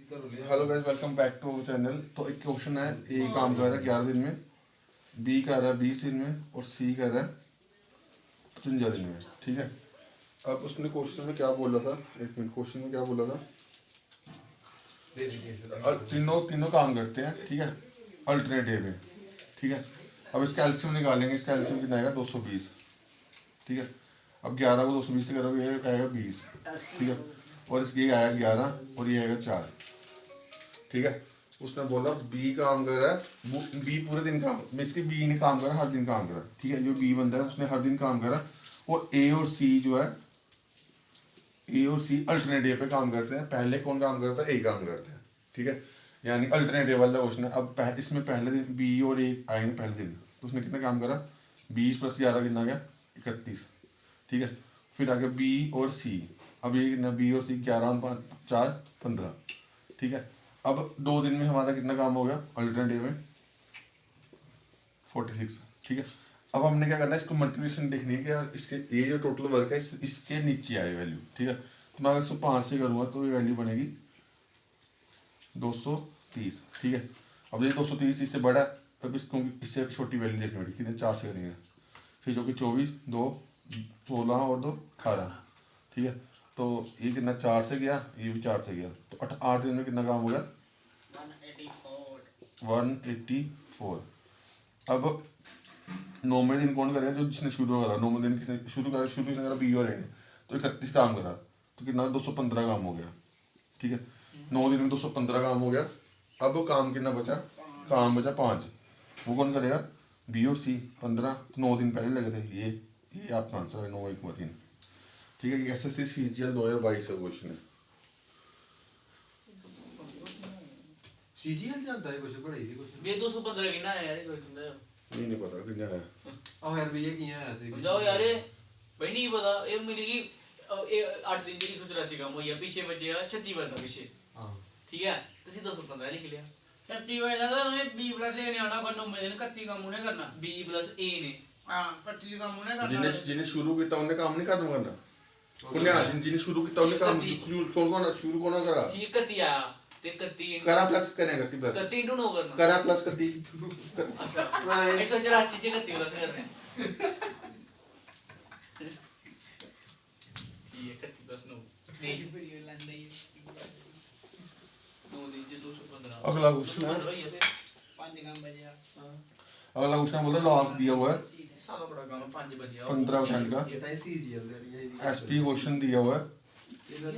Hello guys, welcome back to channel. तो एक question है, ए काम कर रहा है 11 दिन में, बी कर रहा है 20 दिन में और सी कर रहा है 55 दिन में। ठीक है, अब उसने क्वेश्चन में क्या बोला था, एक मिनट, क्वेश्चन में क्या बोला था, तीनों तीनों काम करते हैं, ठीक है, अल्टरनेट डे में। ठीक है, अब इसका एलसीएम निकालेंगे, इसका एलसीएम कितना आएगा 220। ठीक है, अब 11 को 220 से करोगे ये आएगा 20। ठीक है, और इसके आया 11 और ये आएगा 4। ठीक है, उसने बोला बी काम कर रहा है, बी पूरे दिन काम, बेसिकली बी ने काम करा, हर दिन काम करा। ठीक है, जो बी बंदा है उसने हर दिन काम करा, और ए और सी जो है, ए और सी अल्टरनेट डे पे काम करते हैं। पहले कौन काम करता है? ए काम करते हैं। ठीक है, यानी अल्टरनेट डे वाला क्वेश्चन है। अब इसमें पहले दिन बी और ए आएंगे पहले दिन, तो उसने कितना काम करा? 20 + 11 कितना गया? 31। ठीक है, फिर आगे बी और सी, अब ये कितना? बी और सी 11 और 5 4 15। ठीक है, अब 2 दिन में हमारा कितना काम हो गया अल्टरनेट डे में? 46। ठीक है, अब हमने क्या करना है, इसको मल्टीप्लिकेशन देखनी है कि यार इसके ये जो टोटल वर्क है इसके नीचे आए वैल्यू। ठीक है, तो मैं अगर इसको 5 से करूँगा तो ये वैल्यू बनेगी 230। ठीक है, अब ये 230 इससे बड़ा है, अब इसको इससे छोटी वैल्यू देखनी पड़ेगी, कितने 4 से करेंगे, फिर जो कि 24 2 16 और 2 18। ठीक है, तो ये कितना 4 से गया, ये भी 4 से गया, तो 8 दिन में कितना काम हो गया? 184। अब 9वें दिन कौन करेगा? जो जिसने शुरू करा, 9वें दिन किसने शुरू करा? शुरू किसने करा? बी और ए ने, तो 31 काम करा, तो कितना? 215 काम हो गया। ठीक है, 9 दिन में 215 काम हो गया। अब काम कितना बचा? काम बचा 5। वो कौन करेगा? बी और सी। 15, तो 9 दिन पहले लगे थे। ये आपका आंसर है 9 1 3। ठीक है, ये SSC CGL 2022 का क्वेश्चन है। सीजीएल जानता है कुछ पढ़ाई थी कुछ ये 215 की ना है यार, ये क्वेश्चन है नहीं पता कितना है। और यार भैया किया है ऐसे जाओ यार, भाई नहीं पता। ये मिलेगी 8 दिन की 184 काम हो, या पीछे बचेगा 36 बचता पीछे। हां ठीक है, तो सीधा 215 लिख लिया। 36 बचा तो हमें बी प्लस ए ने आना, 90 दिन 31 काम उन्हें करना। बी प्लस ए ने, हाँ 25 काम उन्हें करना। जिन्हें शुरू किया उन्हें काम नहीं करना। उन्हें आज जिन्हें शुरू किया उन्हें काम कौन शुरू कौन करा? ठीक कर दिया ते 31 करा प्लस करेगा, 30 प्लस 31 * 9 करना। करा प्लस 30। अच्छा 184 से 31 प्लस करना है। ये 31 + 9 नहीं 9 दिन से 215। अगला क्वेश्चन है, 5 काम बचे। अगला क्वेश्चन बोलता लॉस दिया हुआ है सारा बड़ा काम 5 बचे 15% का। ये तो सीजीएल दे रही है SP क्वेश्चन दिया हुआ है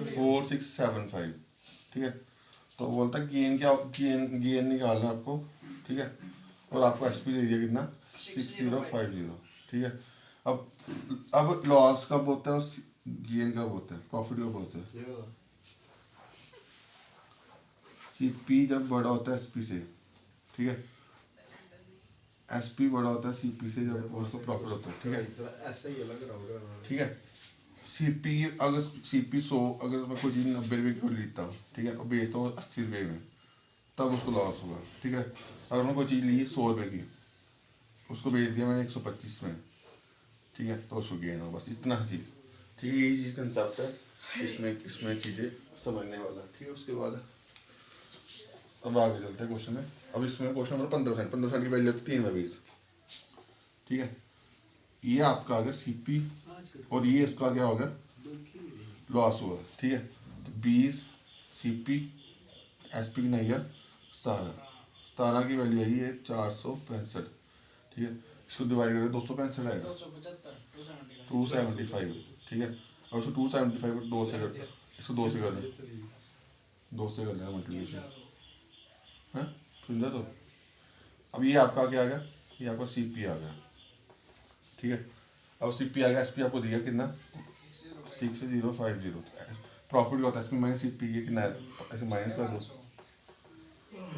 4675। ठीक है, तो बोलता है गेन क्या, गेन निकालना है आपको। ठीक है, और आपको SP दे दिया कितना? 6050। ठीक है, अब लॉस कब होता है और गेन कब होता है, प्रॉफिट कब होता है? CP जब बड़ा होता है SP से। ठीक है, SP बड़ा होता है CP से जब उसको प्रॉफिट होता है। ठीक है, ऐसा ही अलग रहा ठीक है, CP अगर CP 100, अगर मैं कोई चीज़ 90 रुपये की लेता हूँ, ठीक है, और बेचता हूँ 80 रुपये में, तब उसको लॉस होगा। ठीक है, अगर मैं कोई चीज़ ली 100 रुपये की, उसको बेच दिया मैंने 125 में, ठीक है, तो उसको गेन होगा। बस इतना चीज़। ठीक है, यही चीज़ कंसेप्ट है, इसमें चीज़ें समझने वाला। ठीक है, उसके बाद अब आगे चलते हैं क्वेश्चन में। अब इसमें क्वेश्चन नंबर 15% की वैल्यू होती है 3 में 20। ठीक है, ये आपका आ गया CP और ये इसका क्या हो गया? लॉस हुआ। ठीक है, तो 20 CP SP की नहीं है 17 की वैल्यू आई है 465। ठीक है, इसको डिवाइड करें 265 आएगा 275 275। ठीक है, और उसको 275 को 2 से कर, इसको 2 से कर दें, 2 से कर देगा मल्टीप्लिकेशन है, समझा? तो अब ये आपका क्या आ गया? ये आपका CP आ गया। ठीक है, अब CP आ गया, SP आपको दिया कितना? 6050। प्रॉफिट क्या होता है? SP माइनस CP, ये कितना है? ऐसे माइनस कर दो,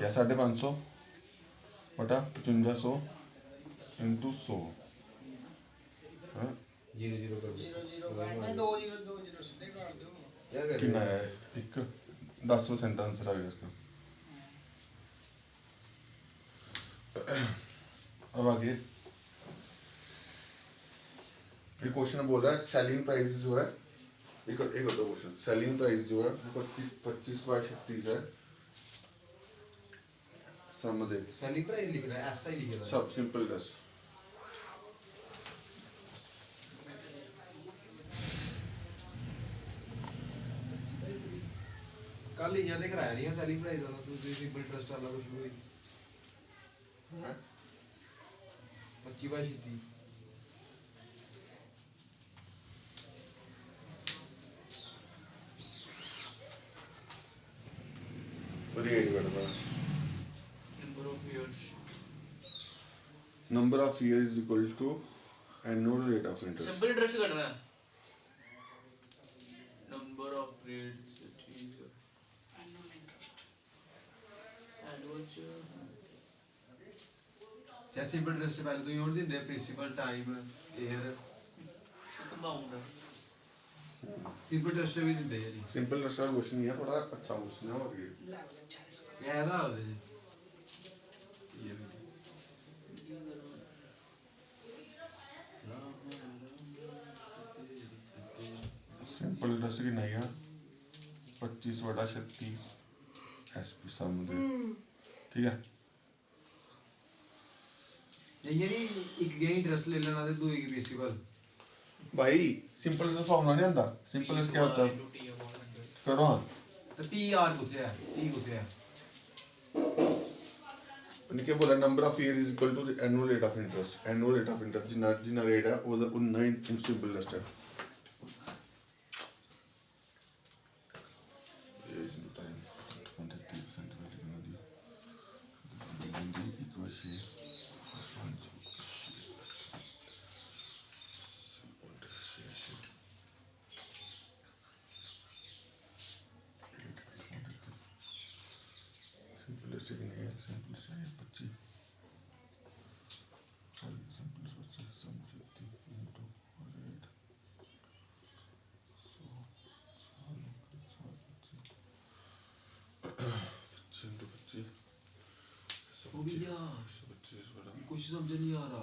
या 550 बटा 5500 इंटू 100 है 0 कर 0 काटना, 2 0 सीधे काट दो। क्या कर कितना है? एक 10% आंसर आ गया इसका। अब आगे ये क्वेश्चन बोल रहा है सेलिंग प्राइस जो है, एक होता क्वेश्चन, सेलिंग प्राइस जो है 25/36 है, सम दे सैलरी प्राइस लिख रहा है, ऐसा ही लिख रहा है। सब सिंपल दस कल इयां ते कराया नहीं है सैलरी प्राइस वाला, तू सिंपल इंटरेस्ट वाला कुछ भी 25/36 रेट करना number of years number of year is equal to annual rate of interest simple interest करना है नंबर ऑफ रेट्स ठीक है एनुअल चाहे सिंपल इंटरेस्ट से पहले तो यूनिट देंगे principal time year compound simple interest भी देंगे जी। सिंपल इंटरेस्ट का क्वेश्चन नहीं है, थोड़ा अच्छा क्वेश्चन है और ये ये है ना होते जी। सिंपल इंटरेस्ट की नहीं है 25/36 एसपी सम दे ठीक है। ये नहीं एक गेन इंटरेस्ट ले लेना ते दूसरी की प्रिंसिपल भाई सिंपल से फॉर्मूला नहीं आता, सिंपल से क्या होता है करो हाँ तो पीआर कुछ है, टी कुछ है। उन्हें क्या बोला number of year is equal to annual rate of interest, annual rate of interest जितना रेट है वो उतना ही सिंपल इंटरेस्ट है। वो भी यार कुछ समझ नहीं आ रहा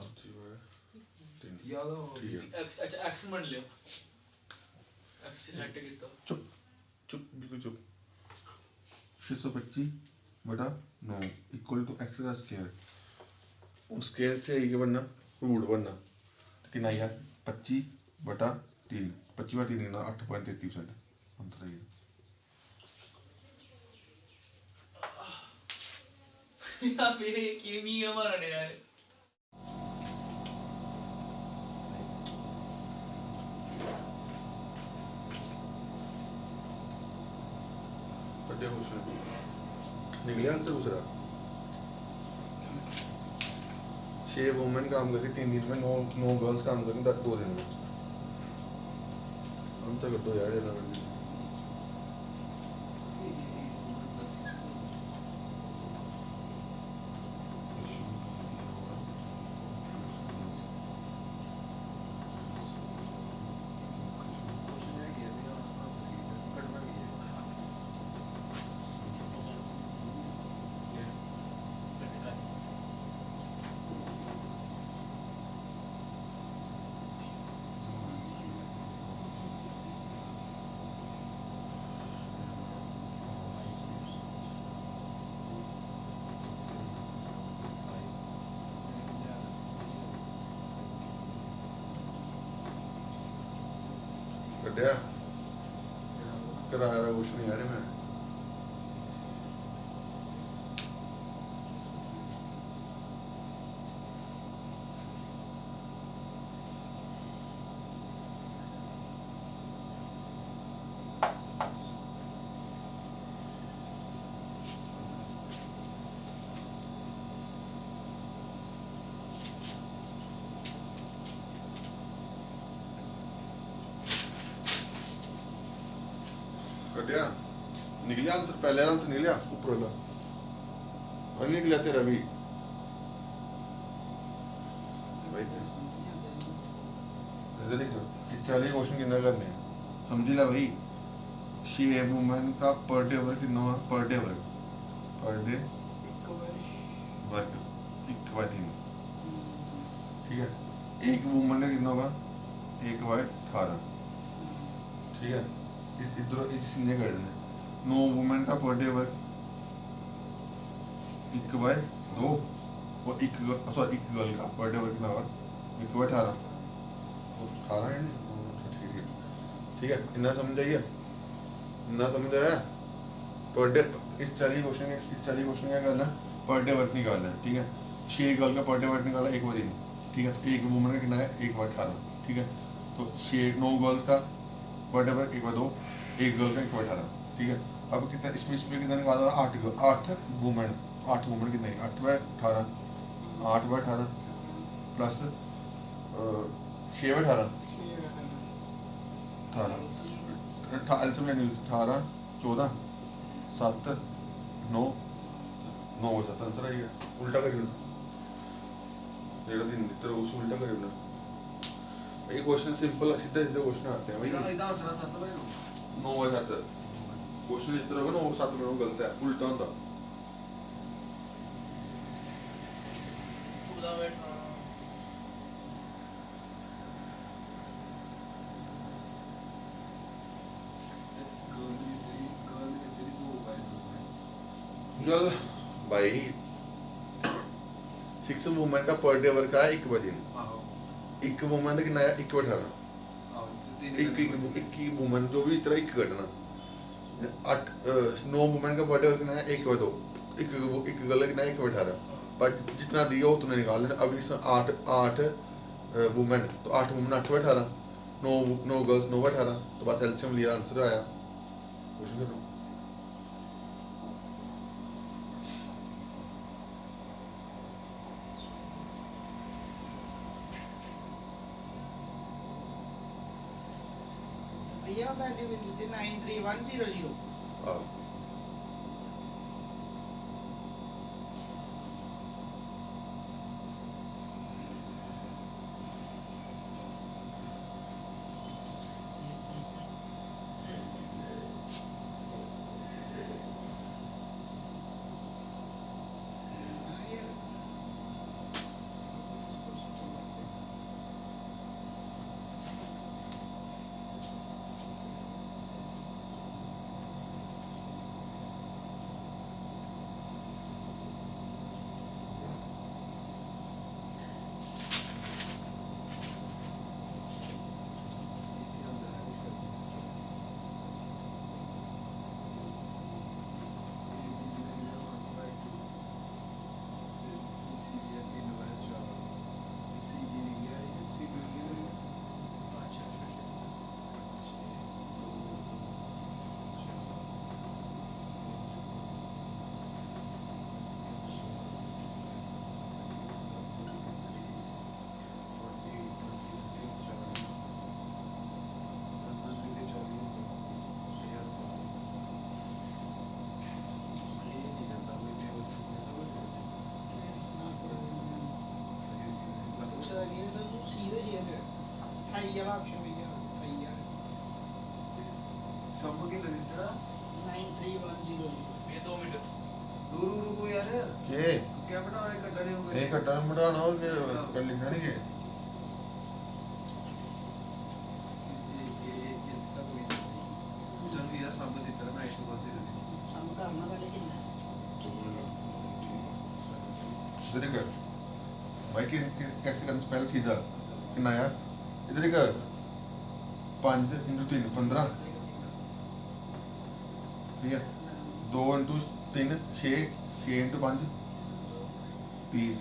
याद आओ ठीक है एक्स अच्छा एक्स मान लियो एक्स सेलेक्ट किया चुप चुप बिल्कुल चुप 625/9 इक्वल टू एक्स का स्क्वायर उस स्क्वायर से ये बनना रूट बनना कितना आया 25/3 25/3 ना 8.33% अंतर है यार मेरे ये मी हमारा ने यार पढ़े क्वेश्चन निकले आंसर दूसरा 6 वुमेन काम करती 3 दिन में 9 गर्ल्स काम करती 2 दिन में आंसर कर दो यार ये ना कटिया कराया कुछ नहीं यार मैं कटिया निकलिया आंसर पहले आंसर निकलिया ऊपर वाला और निकलिया तेरा भी भाई इधर देखो इस 40 क्वेश्चन कितना करने हैं समझी ला भाई 6 वुमेन का पर डे वर्क कितना हुआ पर डे वर्क 1/3 ठीक है एक वुमेन का कितना होगा 1/18 ठीक है इस इधर इस सीने कर देना 9 वुमेन का पर डे वर्क 1 बाय 2 और एक सॉरी एक गर्ल का पर डे वर्क कितना होगा 1 बाय 18 18 है ठीक है ठीक है इतना समझ आइए इतना समझ आया पर डे इस चाली क्वेश्चन क्या करना है पर डे वर्क निकालना है ठीक है 6 गर्ल का पर डे वर्क निकाला 1 बाय 3 ठीक है तो एक वुमन का कितना है 1 बाय 18 ठीक है तो 9 गर्ल्स का पर डे वर्क 1 बाय 2 एक गर्ल का 1 बाय 18 ठीक है अब कितना इसमें कितना निकालना है 8 वुमेन कितने 8 बाय 18 8 बाय 18 प्लस 6 बाय 18 18 लेनी 18 14 7 9 9 7 आंसर आएगा उल्टा करिए दिन इतना उस उल्टा करिए ना ये क्वेश्चन सिंपल सीधा सीधा क्वेश्चन आते हैं भाई 9 बाय 7 क्वेश्चन इस तरह का 9 7 में गलत है उल्टा होता पूरा बैठा गर्ल भाई 6 वुमेन का पर डे वर्क है 1 बाय 3 एक वुमेन का कितना है 1 बाय 18 एक वुमेन जो भी इतना एक करना 9 वुमेन का पर डे वर्क कितना है 1 बाय 2 एक गर्ल कितना है 1 बाय 18 पर जितना दिया हो उतना निकाल लेना अभी इसमें 8 वुमेन तो 8 वुमेन 8 बाय 18 9 गर्ल्स 9 बाय 18 तो बस एलसीएम लिया आंसर आया क्वेश्चन खत्म भैया वैल्यू मिली थी 93100 हाँ सीधे सीधे हाई वाला ऑप्शन भैया हाई यार सब के लगे था 93100 ये 2 मिनट रुको यार के क्या बना रहे कट्टा नहीं होगा एक कट्टा में बढ़ाना और कल लिखना नहीं है चल यार सब की तरह ना ऐसे बोलते रहते सम करना पहले कितना इधर कर भाई कैसे करना स्पेल सीधा कितना यार इधर कर 5 × 3 15 ठीक है 2 × 3 6 6 × 5 30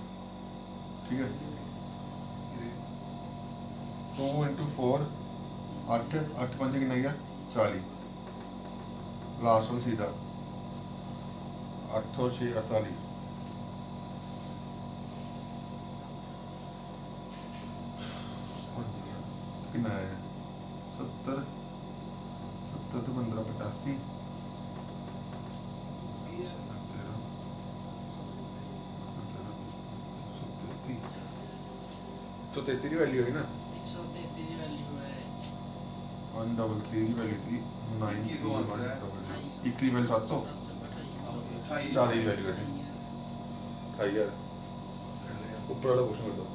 ठीक है 2 × 4 8 8 5 कितना गया 40 लास्ट वाला सीधा 8 और 6 48 कितना है 70 70 तो 15 85 133 वैल्यू है ना 133 की वैल्यू है 133 की वैल्यू थी 931 की वैल्यू 700 4 की वैल्यू कटी 28,000 ऊपर वाला क्वेश्चन कर दो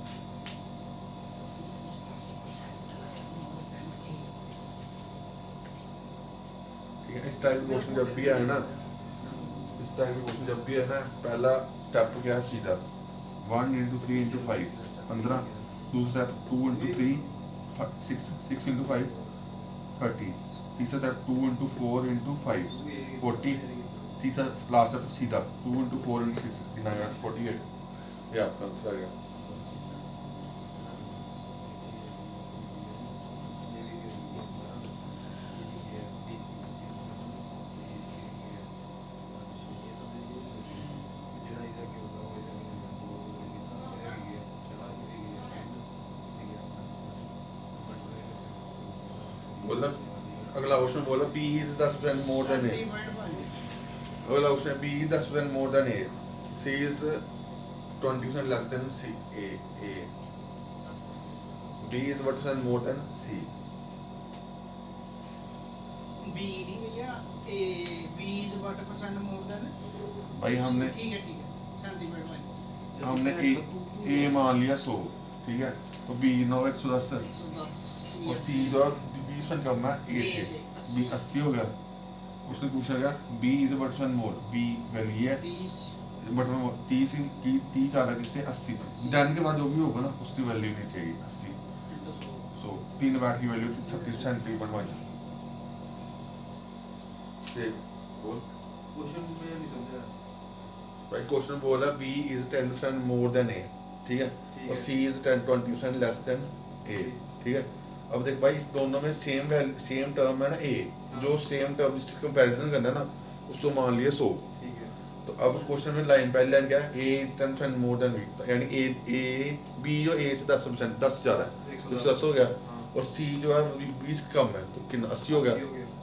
इस टाइप का क्वेश्चन जब भी आए ना इस टाइप का क्वेश्चन जब भी है ना, पहला स्टेप क्या है सीधा 1 into 3 into 5 15, दूसरा स्टेप 2 into 3 6 into 5 30, तीसरा स्टेप 2 into 4 into 5 40, तीसरा लास्ट स्टेप सीधा 2 into 4 into 6 69 48। ये आपका आंसर आ गया। बोला अगला क्वेश्चन बोला B is 10% more than A। 70.5 अगला क्वेश्चन है B is 10% more than A, C is 20% less than C। A B is what percent more than C। B नहीं भैया A B is what percent more than भाई हमने ठीक है 70.5 हमने A मान लिया 100, ठीक है, तो B ना हो 110 और C जो 20% कम है A से, B 80 हो गया। उसने पूछा गया B is what percent more, B value ये है 30 बट 30 की 30 ज़्यादा किससे 80 से, डन के बाद जो भी होगा ना उसकी वैल्यू नहीं चाहिए 80। सो 3 बैट की वैल्यू 37 बनवाई। बोल क्वेश्चन में नहीं समझा। भाई क्वेश्चन बोला B is 10% more than A, ठीक है, और C is 20% less than A, ठीक है। अब देख भाई इस दोनों में सेम टर्म है ना A, जो सेम टर्म जिससे कंपैरिजन करना है ना उसको मान लिया 100। ठीक है। तो अब क्वेश्चन में लाइन पहली लाइन क्या है A 10% more than B, यानी B जो A से 10% 10 ज़्यादा है तो 110 हो गया, और C जो है 20 कम है तो कितना 80 हो गया।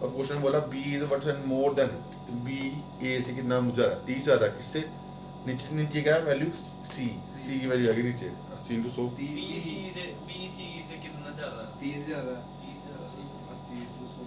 अब क्वेश्चन में बोला B is what percent more than B, A से कितना ज़्यादा 30 ज़्यादा किससे, नीचे क्या है वैल्यू C की वैल्यू आ गई नीचे 80 into 100। BC से कितना ज्यादा 30 ज्यादा 30 80 200।